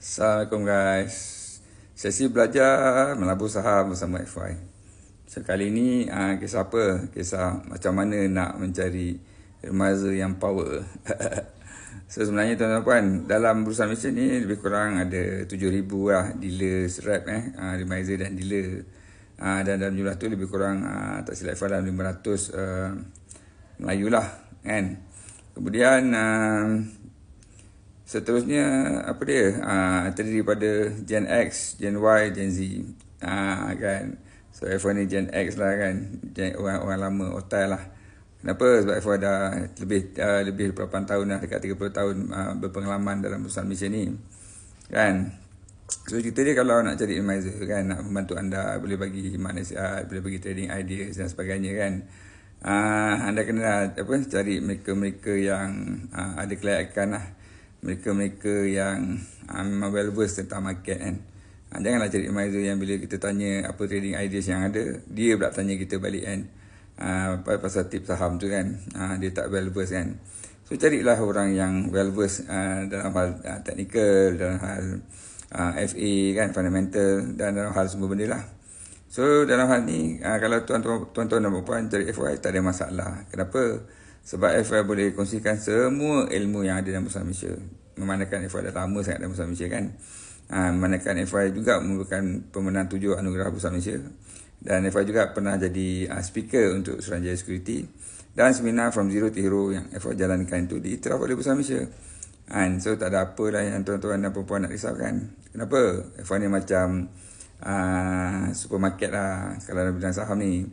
Assalamualaikum guys. Sesi belajar melabur saham bersama FY. So kali ni kisah apa? Kisah macam mana nak mencari remaja yang power. So sebenarnya tuan-tuan, dalam bursa Malaysia ni lebih kurang ada 7,000 lah dealer rep remaja dan dealer. Dan dalam jumlah tu lebih kurang tak silap dalam 500 Melayu lah kan. Kemudian seterusnya apa dia terdiri pada Gen X, Gen Y, Gen Z kan. So F1 ni Gen X lah kan, orang lama otai lah. Kenapa? Sebab F1 dah lebih 8 tahun lah, dekat 30 tahun berpengalaman dalam bursa Malaysia ni kan. So cerita dia, kalau nak cari advisor kan, nak membantu anda, boleh bagi khidmat nasihat, boleh bagi trading ideas dan sebagainya kan. Anda kena cari mereka-mereka yang ada kelayakan lah, mereka-mereka yang memang well versed tentang market kan. Janganlah cari advisor yang bila kita tanya apa trading ideas yang ada, dia pula tanya kita balik kan, pasal tips saham tu kan. Dia tak well versed kan. So carilah orang yang well versed dalam hal technical, dalam hal FA kan, fundamental, dan dalam hal semua benda lah. So dalam hal ni kalau tuan-tuan dan puan cari FY tak ada masalah. Kenapa? Sebab FY boleh kongsikan semua ilmu yang ada dalam bursa Malaysia. Memandangkan FY dah lama sangat dalam bursa Malaysia kan. Memandangkan FY juga merupakan pemenang 7 anugerah bursa Malaysia. Dan FY juga pernah jadi speaker untuk Suruhanjaya Security. Dan seminar From Zero to Hero yang FY jalankan itu diiktiraf oleh bursa Malaysia. So tak ada apalah yang tuan-tuan dan puan nak risaukan. Kenapa? FY ni macam supermarket lah kalau dalam bidang saham ni.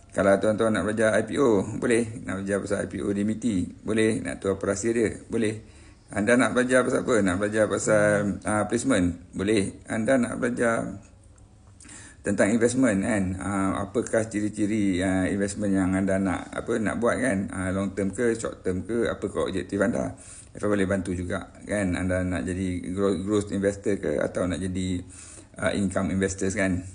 Kalau tuan-tuan nak belajar IPO, boleh. Nak belajar pasal IPO DMT, boleh. Nak tahu apa rahsia dia, boleh. Anda nak belajar pasal apa? Nak belajar pasal placement, boleh. Anda nak belajar tentang investment kan, apakah ciri-ciri investment yang anda nak buat kan, long term ke, short term ke, apakah objektif anda. Boleh bantu juga kan. Anda nak jadi growth investor ke, atau nak jadi income investors kan,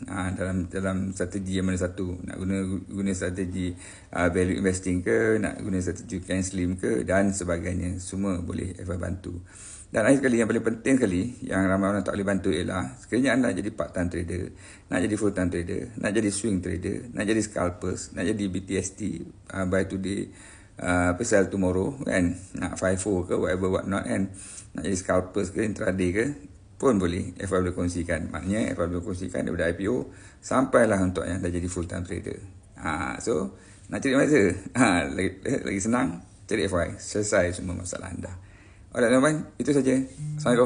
dalam strategi yang mana satu, nak guna strategi value investing ke, nak guna strategi can slim ke, dan sebagainya, semua boleh bantu. Dan akhir sekali, yang paling penting sekali, yang ramai orang tak boleh bantu ialah sekiranya anda jadi part time trader, nak jadi full time trader, nak jadi swing trader, nak jadi scalpers, nak jadi BTST, buy today sell tomorrow kan, nak FIFO ke what not kan, nak jadi scalpers ke, intraday ke, pun boleh. FY boleh kongsikan. Maknanya FY boleh kongsikan daripada IPO sampailah untuk yang dah jadi full time trader. So nak cari advisor, lagi senang, cari FY. Selesai semua masalah anda. Alright teman-teman, itu saja. Assalamualaikum.